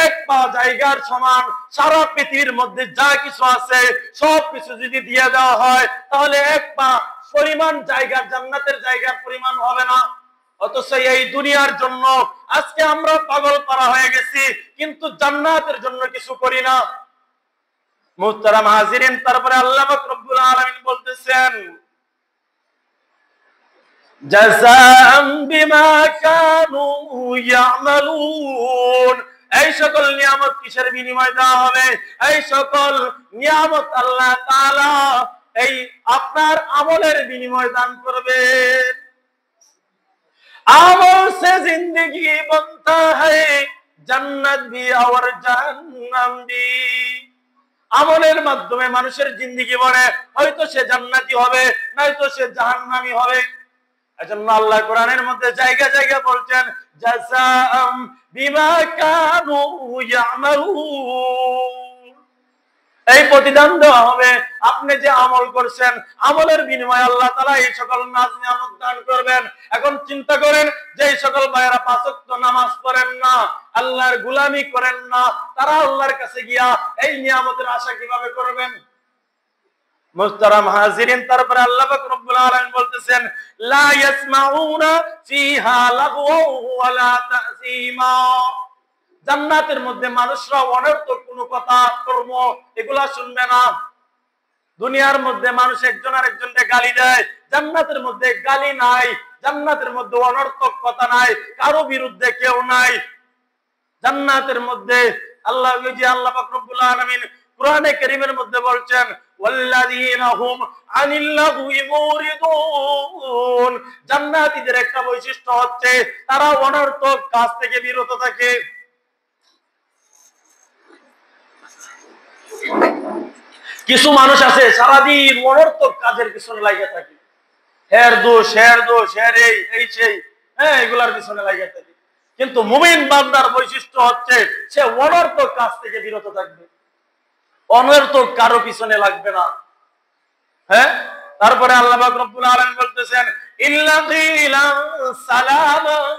এক পা জায়গার সমান সারা পৃথিবীর মধ্যে যা কিছু আছে সব কিছু যদি দিয়ে দেওয়া হয়, তাহলে এক পা পরিমাণ জায়গা জান্নাতের জায়গার পরিমাণ হবে না। অথচ এই দুনিয়ার জন্য আজকে আমরা পাগল করা হয়ে গেছি, কিন্তু জান্নাতের জন্য কিছু করি না। মুহতারাম হাজিরিন, তারপরে আল্লাহ পাক রব্বুল আলামিন বলতেছেন, জাযাআম বিমা কানু ইয়ামালুন, এই সকল নিয়ামত কিসের বিনিময় দেওয়া হবে? এই সকল নিয়ামত আল্লাহ তাআলা এই আপনার আমলের বিনিময় দান করবেন। আমল সে জিंदगी बनता है, জান্নাত भी और জাহান্নাম भी। আমলের মাধ্যমে মানুষের জিন্দেগি বনে, হয়তো সে জান্নাতি হবে, নয়তো সে জাহান্নামী হবে। এজন্য আল্লাহ কোরআনের মধ্যে জায়গা জায়গা বলছেন, জাযাআম বিমা কানু ইয়ামালুন, এই প্রতিদান দেওয়া হবে আপনি যে আমল করছেন, আমলের বিনিময়ে আল্লাহ তাআলা এই সকল নিয়ামত দান করবেন। এখন চিন্তা করেন যে এই সকল ভাইয়েরা 5 ওয়াক্ত নামাজ পড়েন না, আল্লাহর গোলামি করেন না, তারা আল্লাহর কাছে গিয়া এই নিয়ামতের আশা কিভাবে করবেন? মুহতারাম হাজিরিন, তারপরে আল্লাহ পাক রব্বুল আলামিন বলতেছেন, লা ইয়াসমাউনা ফিহা লাগওয়া ওয়ালা তাসীমা, জান্নাতের মধ্যে মানুষরা অনর্থক কোনো কথা কর্ম এগুলা শুনবে না। দুনিয়ার মধ্যে মানুষ একজন আরেকজনকে গালি দেয়, জান্নাতের মধ্যে গালি নাই, জান্নাতের মধ্যে অনর্থক কথা নাই, কারো বিরুদ্ধে কেউ নাই। জান্নাতের মধ্যে আল্লাহ পাক রব্বুল আলামিন কোরআনে কারীমের মধ্যে বলছেন, ওয়াল্লাযীনা হুম আনিল লাগওয়ি মুরিদুন, জান্নাতীদের একটা বৈশিষ্ট্য হচ্ছে তারা অনর্থক কাজ থেকে বিরত থাকে। কিছু মানুষ আছে সারাদিন অনর্থক কাজের পিছনে লাগিয়ে থাকে, হের দোষ এই সেই, এগুলার পিছনে লাগিয়ে থাকে। কিন্তু মুমিন বান্দার বৈশিষ্ট্য হচ্ছে সে অনর্থক কাজ থেকে বিরত থাকবে, অনর্থক কারো পিছনে লাগবে না। তারপরে আল্লাহ পাক রব্বুল আলামিন বলতেছেন, ইল্লা কিলান সালামান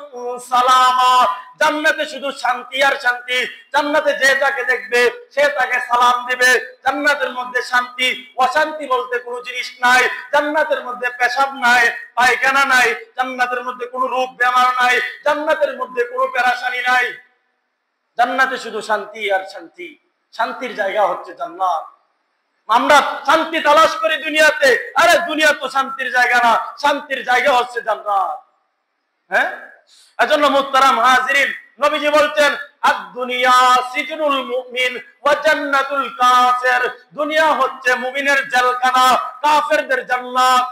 সালামা, জান্নাতে শুধু শান্তি আর শান্তি। জান্নাতে যে যাকে দেখবে সে তাকে সালাম দিবে। জান্নাতের মধ্যে শান্তি, অশান্তি বলতে কোনো জিনিস নাই। জান্নাতের মধ্যে পেশাব নাই, পায়খানা নাই, জান্নাতের মধ্যে কোনো রোগ বেমার নাই, জান্নাতের মধ্যে কোনো পেরেশানি নাই। জান্নাতে শুধু শান্তি আর শান্তি। শান্তির জায়গা হচ্ছে জান্নাত। আমরা শান্তি তালাশ করি দুনিয়াতে, আরে দুনিয়া তো শান্তির জায়গা না, শান্তির জায়গা হচ্ছে জান্নাত। এজন্য মুহতারাম হাজিরিন, নবীজি বলছেন, আদ-দুনিয়া সিজনুল মুমিন ওয়া জান্নাতুল কাফির, দুনিয়া হচ্ছে মুমিনের জেলখানা, কাফেরদের জান্নাত।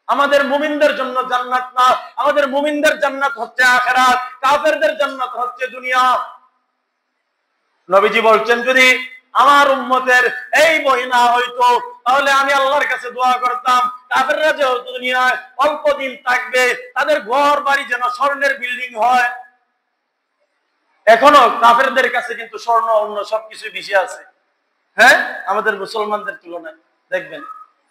আমাদের মুমিনদের জন্য জান্নাত না, আমাদের মুমিনদের জান্নাত হচ্ছে আখিরাত, কাফেরদের জান্নাত হচ্ছে দুনিয়া। নবীজি বলছেন, যদি আমার উম্মতের এই বই না হইতো তাহলে আমি আল্লাহর কাছে দোয়া করতাম কাফেররা যেহেতু দুনিয়ায় অল্প দিন থাকবে তাদের ঘর বাড়ি যেন স্বর্ণের বিল্ডিং হয়। এখনো কাফেরদের কাছে কিন্তু স্বর্ণ অন্য সবকিছু বেশি আছে, হ্যাঁ, আমাদের মুসলমানদের তুলনায় দেখবেন।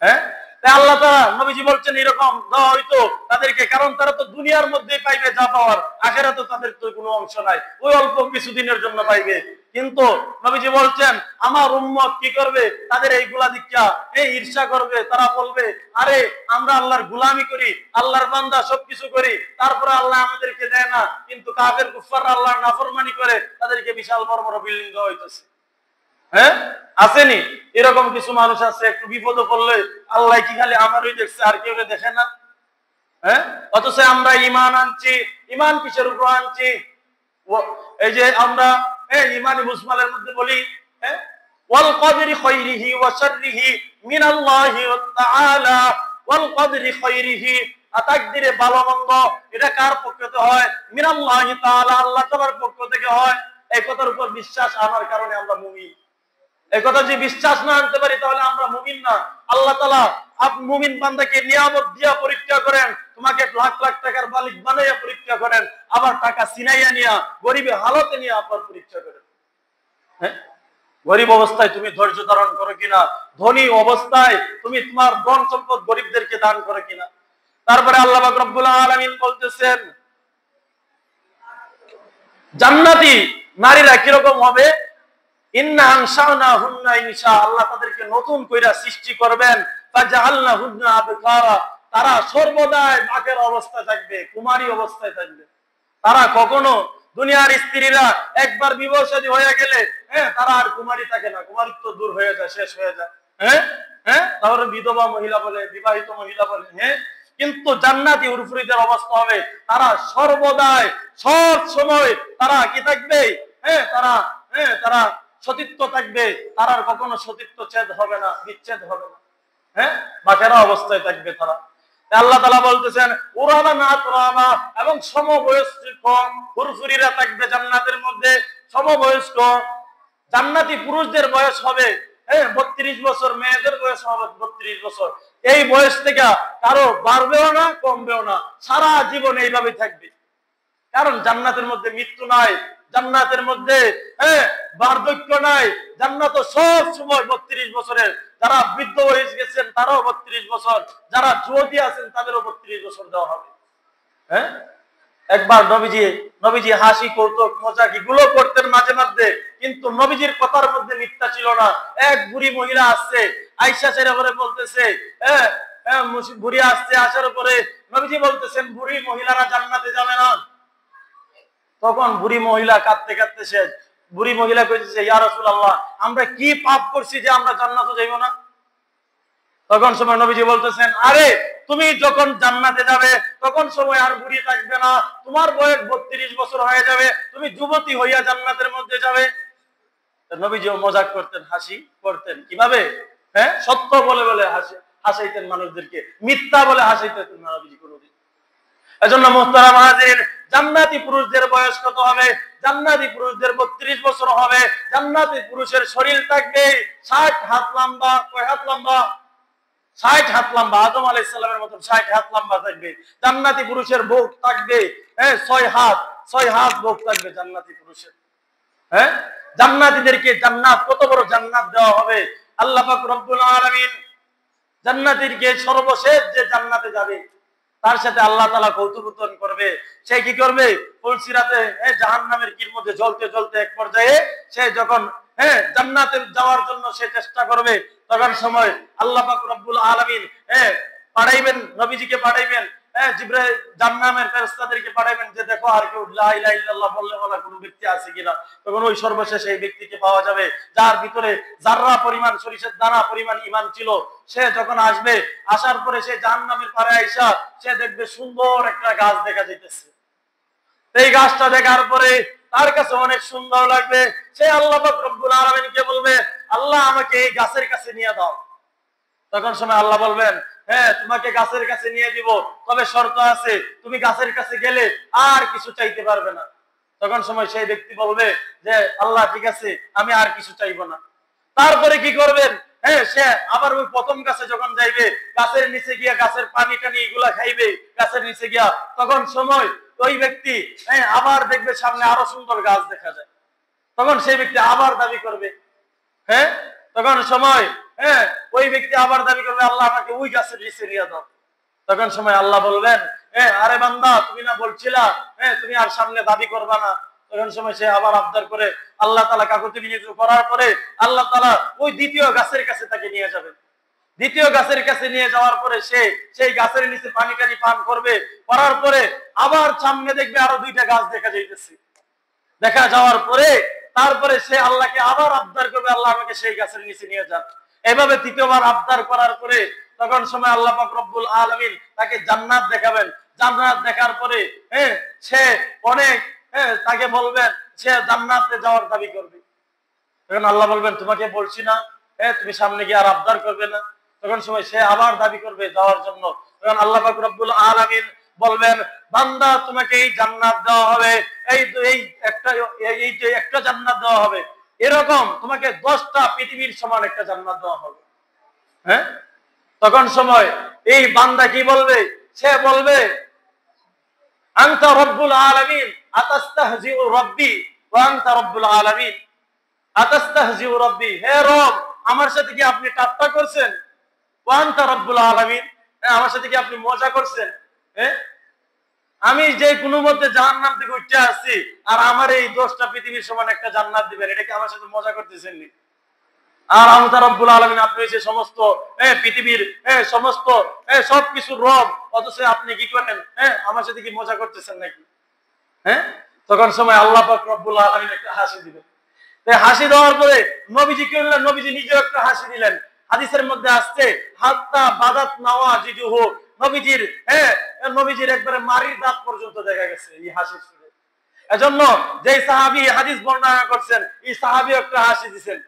হ্যাঁ, তাই আল্লাহ তাআলা নবীজি বলছেন এরকম দেওয়া হইতো তাদেরকে, কারণ তারা তো দুনিয়ার মধ্যেই পাইবে যা পাওয়ার, আখিরাতে তাদের তো কোনো অংশ নাই, ওই অল্প কিছুদিনের জন্য পাইবে। কিন্তু নবীজি বলছেন আমার উম্মত কি করবে, তাদের এইগুলা দীক্ষা এই ঈর্ষা করবে, তারা বলবে আরে আমরা আল্লাহর গোলামি করি, আল্লাহর বান্দা সবকিছু করি, তারপরে আল্লাহ আমাদেরকে দেয় না, কিন্তু কাফের কুফাররা আল্লাহর নাফরমানি করে তাদেরকে বিশাল বড় বড় বিল্ডিং দেওয়া হইতেছে। হ্যাঁ, আসেনি এরকম কিছু মানুষ আছে, একটু বিপদে পড়লে আল্লাহ কি খালি আমারই দেখছে আর কেউ দেখে না? হ্যাঁ, অথচ আমরা ঈমান আনছি, ঈমান কিসের উপর আনছি? এই যে আমরা ঈমানি মুসমালের মধ্যে বলি ওয়াল কদরি খায়রিহি ওয়া শাররিহি মিনাল্লাহি তাআলা, ওয়াল কদরি খায়রিহি, তাকদীরে ভালো মন্দ এটা কার পক্ষ থেকে হয়? মিনাল্লাহি তাআলা, আল্লাহ তাআলার পক্ষ থেকে হয়। এই কথার উপর বিশ্বাস আনার কারণে আমরা মুমিন। এই কথা যদি বিশ্বাস না আনতে পারি তাহলে আমরা মুমিন না। আল্লাহ তাআলা মুমিন বান্দাকে নিয়ামত দিয়া পরীক্ষা করেন, তোমাকে লাখ লাখ টাকার মালিক বানাইয়া পরীক্ষা করেন, আবার টাকা সিনাইয়া নিয়া গরিবের হালতে নিয়ে আবার পরীক্ষা করেন। হ্যাঁ, গরিব অবস্থায় তুমি ধৈর্য ধারণ করো কিনা, ধনী অবস্থায় তুমি তোমার ধন সম্পদ গরিবদেরকে দান করো কিনা। তারপরে আল্লাহ পাক রব্বুল আলামিন বলতেছেন জান্নাতি নারীরা কিরকম হবে, ইন্না আনশানাহুন্না ইনশা, আল্লাহ তাদেরকে নতুন কইরা সৃষ্টি করবেন, ফাজআলনাহুন্না আবকারা, তারা সর্বদাই বাকের অবস্থায় থাকবে, কুমারী অবস্থায় থাকবে। তারা কখনো দুনিয়ার স্ত্রীরা একবার বিবাহ শাদী হয়ে গেলে তারা আর কুমারী থাকে না, কুমারিত্ব দূর হয়ে যায়, শেষ হয়ে যায়। তাহলে বিধবা মহিলা বলে, বিবাহিত মহিলা বলে। কিন্তু জান্নাতি হুরফুরিদের অবস্থা হবে তারা সর্বদাই সব সময় তারা কি থাকবে, তারা সতীত্ব থাকবে, তার আর কখনো সতীত্ব ছেদ হবে না, বিচ্ছেদ হবে না। বাকেরা অবস্থায় থাকবে তারা। আল্লাহ তাআলা বলতেছেন উরাবা না তুরাবা, এবং সমবয়স্ক হুরফুরিরা থাকবে জান্নাতের মধ্যে। সমবয়স্ক জান্নাতি পুরুষদের বয়স হবে 32 বছর, মেয়েদের বয়স হবে 32 বছর। এই বয়স থেকে কারো বাড়বেও না কমবেও না, সারা জীবন এইভাবে থাকবে। কারণ জান্নাতের মধ্যে মৃত্যু নাই, জান্নাতের মধ্যে বার্ধক্য নাই, জান্নাত সব সময় 32 বছরের। যারা বৃদ্ধ হয়ে গেছেন তারাও 32 বছর, যারা যুবতী আছেন তাদেরও 32 বছর দেওয়া হবে। একবার নবীজি হাসি কৌতুক মজাক এগুলো করতেন মাঝে মধ্যে, কিন্তু নবীজির কথার মধ্যে মিথ্যা ছিল না। এক বুড়ি মহিলা আসছে, আয়েশা সেরা করে বলতেছে বুড়ি আসছে, আসার পরে নবীজি বলতেছেন বুড়ি মহিলারা জান্নাতে যাবে না। তখন বুড়ি মহিলা কাঁদতে কাঁদতে শেষ। বুড়ি মহিলা কইতেছে ইয়া রাসূলুল্লাহ, আমরা কি পাপ করছি যে আমরা জান্নাতে যাইব না? তখন সময় নবীজি বলতেছেন আরে তুমি যখন জান্নাতে যাবে তখন সময় আর বুড়ি থাকবে না, তোমার বয়স 32 বছর হয়ে যাবে, তুমি যুবতী হইয়া জান্নাতের মধ্যে যাবে। নবীজিও মজাক করতেন, হাসি করতেন। কিভাবে? সত্য বলে বলে হাসাইতেন মানুষদেরকে, মিথ্যা বলে হাসাইতেন না নবীজি কোনদিন। এজন্য মুহতারাম হাজির, জান্নাতি পুরুষদের বয়স কত হবে? জান্নাতি পুরুষদের 32 বছর হবে। জান্নাতি পুরুষের শরীর থাকবে 60 হাত লম্বা। কয় হাত লম্বা? 60 হাত লম্বা। আদম আলাইহিস সালামের মতো 60 হাত লম্বা থাকবে। জান্নাতি পুরুষের বুক থাকবে 6 হাত, 6 হাত বুক থাকবে জান্নাতি পুরুষের। জান্নাতীদেরকে জান্নাত, কত বড় জান্নাত দেওয়া হবে। আল্লাহ পাক রব্বুল আলামিন জান্নাতীদেরকে সর্বশেষ যে জান্নাতে যাবে তার সাথে আল্লাহ তাআলা কৌতুকতন করবে। সে কি করবে? ফুলসিরাতে জাহান্নামের কির মধ্যে জ্বলতে জ্বলতে এক পর্যায়ে সে যখন জান্নাতে যাওয়ার জন্য সে চেষ্টা করবে, তখন সময় আল্লাহ পাক রব্বুল আলামিন পাঠাইবেন, নবীজিকে পাঠাইবেন, জিবরাইল জাহান্নামের ফেরেশতাদেরকে পাঠাইবেন যে দেখো আর কেউ লা ইলাহা ইল্লাল্লাহ বললে বলা কোন ব্যক্তি আছে কিনা। তখন ওই সর্বশেষ এই ব্যক্তিকে পাওয়া যাবে যার ভিতরে জাররা পরিমাণ, সরিষার দানা পরিমাণ ঈমান ছিল। সে যখন আসবে, আসার পরে সে জাহান্নামের পারে আইসা সে দেখবে সুন্দর একটা গাছ দেখা যাইতেছে। এই গাছটা দেখার পরে তার কাছে অনেক সুন্দর লাগবে। সে আল্লাহ পাক রব্বুল আলামিনকে বলবে আল্লাহ আমাকে এই গাছের কাছে নিয়ে দাও। তখন সময় আল্লাহ বলবেন তোমাকে গাছের কাছে নিয়ে দিব, তবে শর্ত আছে, তুমি গাছের কাছে গেলে আর কিছু চাইতে পারবে না। তখন সময় সেই ব্যক্তি বলবে যে আল্লাহ ঠিক আছে, আমি আর কিছু চাইবো না। তারপরে কি করবেন? হ্যাঁ, সে আবার ওই প্রথম গাছে যখন যাইবে, গাছের নিচে গিয়া গাছের পানি টানি এগুলা খাইবে গাছের নিচে গিয়া, তখন সময় ওই ব্যক্তি আবার দেখবে সামনে আরো সুন্দর গাছ দেখা যায়, তখন সেই ব্যক্তি আবার দাবি করবে। হ্যাঁ, তখন সময় ওই ব্যক্তি আবার দাবি করবে আল্লাহ আমাকে ওই গাছের নিচে নিয়ে দাও। তখন সময় আল্লাহ বলবেন আরে বান্দা তুমি না বলছিলা তুমি আর সামনে দাবি করবা না। তখন সময় সে আবার আবদার করে আল্লাহ তাআলা কাকুতি মিনতি করার পরে আল্লাহ তাআলা ওই দ্বিতীয় গাছের কাছে তাকে নিয়ে যাবেন। দ্বিতীয় গাছের কাছে নিয়ে যাওয়ার পরে সে সেই গাছের নিচে পানি টানি পান করবে, করার পরে আবার সামনে দেখবে আরো দুইটা গাছ দেখা যাইতেছে। দেখা যাওয়ার পরে তারপরে সে আল্লাহকে আবার আবদার করবে আল্লাহ আমাকে সেই গাছের নিচে নিয়ে যান। এভাবে তৃতীয়বার আবদার করার পরে তখন সময় আল্লাহ পাক রব্বুল আলামিন তাকে জান্নাত দেখাবেন। জান্নাত দেখার পরে সে অনেক তাকে বলবেন, সে জান্নাতে যাওয়ার দাবি করবে। তখন আল্লাহ বলবেন তোমাকে বলছি না তুমি সামনে গিয়ে আর আবদার করবে না। তখন সময় সে আবার দাবি করবে যাওয়ার জন্য। তখন আল্লাহ পাক রব্বুল আলামিন বলবেন বান্দা তোমাকে এই জান্নাত দেওয়া হবে, এই যে একটা জান্নাত দেওয়া হবে, এরকম তোমাকে 10টা পৃথিবীর সমান একটা জান্নাত দেওয়া হবে। হ্যাঁ, তখন সময় এই বান্দা কি বলবে? সে বলবে আনতা রব্বুল আলামিন আতাস্তাহজিউ রাব্বি ওয়া আনতা রব্বুল আলামিন আতাস্তাহজিউ রাব্বি, হে রব আমার সাথে কি আপনি ঠাট্টা করছেন? ওয়া আনতা রব্বুল আলামিন, আমার সাথে কি আপনি মজা করছেন? আমি যে কোনো মধ্যে জাহান্নাম থেকে উঠে আসছি আর আমার এই 10টা পৃথিবীর সমান একটা জান্নাত দিবেন, এটা কি আমার সাথে মজা করতেছেন নি? আর আল্লাহ রাব্বুল আলামিন আপনি হইছে সমস্ত পৃথিবীর সমস্ত সবকিছুর রব, অথচ আপনি কি করেন আমার সাথে কি মজা করতেছেন নাকি? তখন সময় আল্লাহ পাক রব্বুল আলামিন একটা হাসি দিবেন। হাসি দেওয়ার পরে নবীজি কি করলেন? নবীজি নিজেও একটা হাসি দিলেন। হাদিসের মধ্যে আসছে হাত্তা বাদাত নাওয়াজিদুহু, নবীজির একবারে মারির দাঁত পর্যন্ত দেখা গেছে এই হাসির সুরে। এজন্য যে সাহাবী হাদিস বর্ণনা করছেন এই সাহাবী একটা হাসি দিবেন।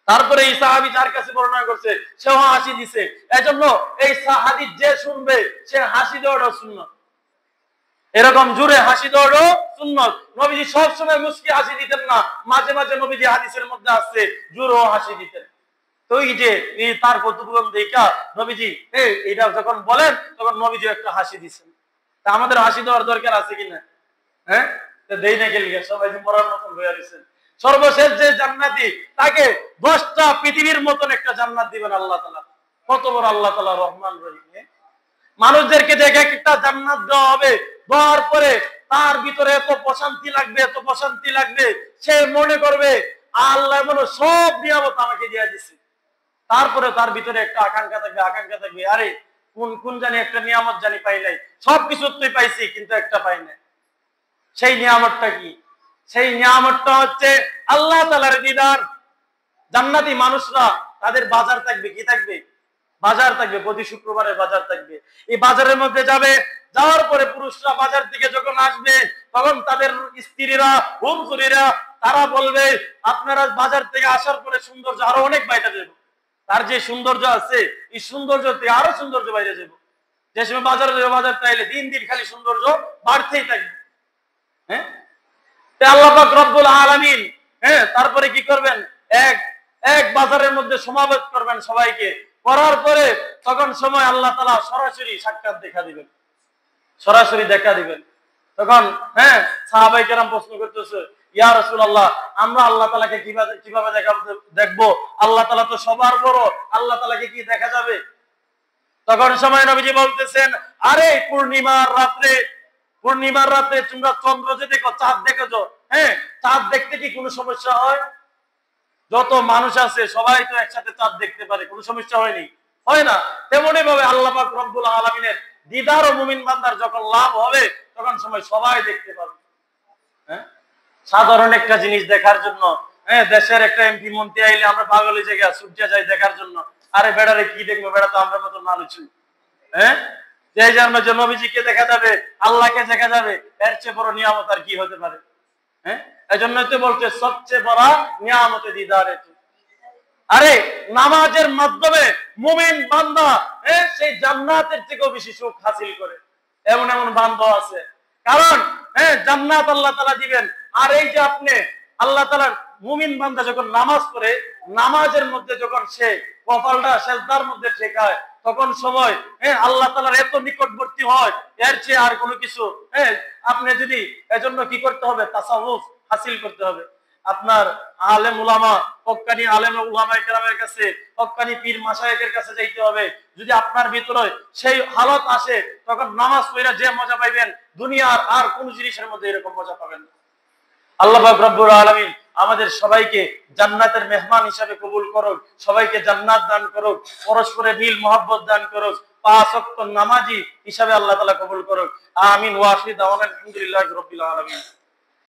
তারপরে এই সাহাবী যার কাছে বর্ণনা করছে সেও হাসি দিছে। এজন্য এই হাদিস যে শুনবে সে হাসি দেওয়াটাও সুন্নাত, এরকম জোরে হাসি দেওয়াটাও সুন্নাত। নবীজি সব সময় মুস্কি হাসি দিতেন না, মাঝে মাঝে নবীজি হাদিসের মধ্যে আসছে জোরেও হাসি দিতেন। তো এই যে তার প্রতিফলন দেখা নবীজি এটা যখন বলেন তখন নবীজি একটা হাসি দিচ্ছেন। তা আমাদের হাসি দেওয়ার দরকার আছে কিনা? দেই না গেলে সবাই মরার মতন হয়ে রয়েছেন। সর্বশেষ যে জান্নাতি তাকে 10টা পৃথিবীর মতন একটা জান্নাত দিবেন আল্লাহ তাআলা। কত বড় আল্লাহ তাআলা রহমান রহিম। মানুষদেরকে দেখে একটা জান্নাত দেওয়া হবে, দেওয়ার পরে তার ভিতরে এত প্রশান্তি লাগবে, এত প্রশান্তি লাগবে, সে মনে করবে আল্লাহ মনে সব নিয়ামত আমাকে দিয়ে দিচ্ছে। তারপরে তার ভিতরে একটা আকাঙ্ক্ষা থাকবে আরে কোন জানি একটা নিয়ামত জানি পাই নাই, সবকিছু তুই পাইছি কিন্তু একটা পাই নাই। সেই নিয়ামতটা কি? সেই নিয়ামতটা হচ্ছে আল্লাহ তাআলার দিদার। জান্নাতি মানুষরা তাদের বাজার থাকবে, কি থাকবে? বাজার থাকবে, প্রতি শুক্রবারে বাজার থাকবে। এই বাজারের মধ্যে যাবে, যাওয়ার পরে পুরুষরা বাজার থেকে যখন আসবে তখন তাদের স্ত্রীরা হুমসুরিরা তারা বলবে আপনারা বাজার থেকে আসার পরে সৌন্দর্য আরো অনেক বাইরে যাবে। তার যে সৌন্দর্য আছে এই সৌন্দর্য থেকে আরো সৌন্দর্য বাইরে যাবে। যে সময় বাজারে যাবে বাজার চাইলে দিন দিন খালি সৌন্দর্য বাড়তেই থাকবে। আল্লাহ পাক রব্বুল আলামিন তারপরে কি করবেন? এক বাজারের মধ্যে সমাবেশ করবেন সবাইকে, করার পরে তখন সময় আল্লাহ তাআলা সরাসরি সাক্ষাৎ দেখা দিবেন, সরাসরি দেখা দিবেন। তখন সাহাবায়ে কেরাম প্রশ্ন করতেছে ইয়া রাসূলুল্লাহ আমরা আল্লাহ তাআলাকে কিভাবে দেখবো? আল্লাহ তাআলা তো সবার বড়, আল্লাহ তাআলাকে কি দেখা যাবে? তখন সময় নবীজি বলতেছেন আরে পূর্ণিমার রাতে তোমরা চন্দ্র যে দেখো, চাঁদ দেখেছো, চাঁদ দেখতে কি কোনো সমস্যা হয়? যত মানুষ আছে সবাই তো একসাথে চাঁদ দেখতে পারে, কোনো সমস্যা হয়নি, হয় না? তেমনি ভাবে আল্লাহ পাক রব্বুল আলামিনের দিদার ও মুমিন বান্দার যখন লাভ হবে তখন সময় সবাই দেখতে পাবে। সাধারণ একটা জিনিস দেখার জন্য দেশের একটা এমপি মন্ত্রী আইলে আমরা পাগলের জায়গায় ছুটে যাই দেখার জন্য। আরে বেড়ারে কি দেখবো, বেড়া তো আমরা মতো মানুষ। যে নবীজিকে দেখা যাবে, আল্লাহকে দেখা যাবে, এর চেয়ে বড় নিয়ামত আর কি হতে পারে? এজন্য তো বলছে সবচেয়ে বড় নিয়ামতে দিদারে। আরে নামাজের মাধ্যমে মুমিন বান্দা সেই জান্নাতের থেকেও বেশি সুখ হাসিল করে, এমন বান্দা আছে। কারণ জান্নাত আল্লাহ তাআলা দিবেন। আর এই যে আল্লাহ তাআলার মুমিন বান্দা যখন নামাজ পড়ে, নামাজের মধ্যে যখন সে কপালটা সেজদার মধ্যে ঠেকায়, তখন সময় আল্লাহ তাআলার এত নিকটবর্তী হয়, এর চেয়ে আর কোনো কিছু আপনি যদি এজন্য কি করতে হবে, তাসাউফ হাসিল করতে হবে। আপনার আলেম উলামা, হক্কানি আলেম উলামায়ে কেরামের কাছে, হক্কানি পীর মাশায়েখের কাছে যাইতে হবে। যদি আপনার ভিতরে সেই হালত আসে, তখন নামাজ পড়া যে মজা পাইবেন, দুনিয়ার আর কোন জিনিসের মধ্যে এরকম মজা পাবেন না। আল্লাহ পাক রব্বুল আলামিন আমাদের সবাইকে জান্নাতের মেহমান হিসেবে কবুল করুক, সবাইকে জান্নাত দান করুক, পরস্পরের মিল মহব্বত দান করুক, পাঁচ ওয়াক্ত নামাজি হিসাবে আল্লাহ তাআলা কবুল করুক। আমিন ওয়া আখিরু দাওয়ানা আলহামদুলিল্লাহি রাব্বিল আলামিন।